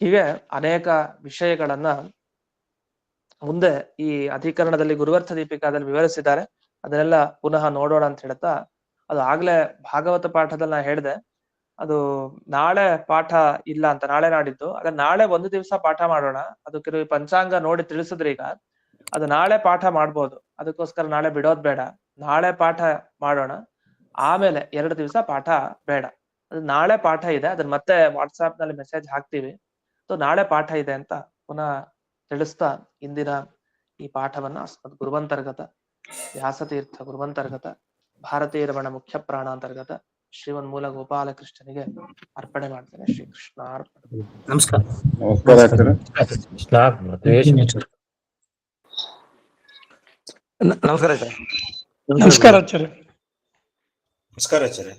ಹೀಗೆ ಅನೇಕ ವಿಷಯಗಳನ್ನ ಮುಂದೆ ಈ ಅಧಿಕರಣದಲ್ಲಿ ಗುರುವರ್ಥ ದೀಪಿಕಾದಲ್ಲಿ ವಿವರಿಸಿದ್ದಾರೆ. ಅದನ್ನೆಲ್ಲ ಪುನಃ ನೋಡೋಣ ಅಂತ ಹೇಳ್ತಾ, ಅದು ಆಗ್ಲೇ ಭಾಗವತ ಪಾಠದಲ್ಲಿ ನಾ ಹೇಳಿದೆ, ಅದು ನಾಳೆ ಪಾಠ ಇಲ್ಲ ಅಂತ, ನಾಳೆ ನಾಡಿದ್ದು. ಅದ ನಾಳೆ ಒಂದು ದಿವಸ ಪಾಠ ಮಾಡೋಣ. ಅದು ಕೆಲವು ಪಂಚಾಂಗ ನೋಡಿ ತಿಳಿಸಿದ್ರಿ ಈಗ. ಅದು ನಾಳೆ ಪಾಠ ಮಾಡ್ಬೋದು, ಅದಕ್ಕೋಸ್ಕರ ನಾಳೆ ಬಿಡೋದ್ ಬೇಡ. ನಾಳೆ ಪಾಠ ಮಾಡೋಣ, ಆಮೇಲೆ 2 ದಿವಸ ಪಾಠ ಬೇಡ. ಅದು ನಾಳೆ ಪಾಠ ಇದೆ, ಅದನ್ನ ಮತ್ತೆ ವಾಟ್ಸಾಪ್ ನಲ್ಲಿ ಮೆಸೇಜ್ ಹಾಕ್ತಿವಿ. ನಾಳೆ ಪಾಠ ಇದೆ ಅಂತ ಪುನಃ ತಿಳಿಸ್ತಾ ಇಂದಿನ ಈ ಪಾಠವನ್ನ ಗುರುವಂತರ್ಗತ ವ್ಯಾಸತೀರ್ಥ ಗುರುವಂತರ್ಗತ ಭಾರತೀಯ ರಮಣ ಮುಖ್ಯ ಪ್ರಾಣಾಂತರ್ಗತ ಶ್ರೀಮನ್ಮೂಲ ಗೋಪಾಲಕೃಷ್ಣನಿಗೆ ಅರ್ಪಣೆ ಮಾಡ್ತೇನೆ. ಶ್ರೀಕೃಷ್ಣ ಅರ್ಪಣೆ.
ನಮಸ್ಕಾರ.
ನಮಸ್ಕಾರ ಆಚಾರ್ಯ.
ನಮಸ್ಕಾರ ಆಚಾರ್ಯ.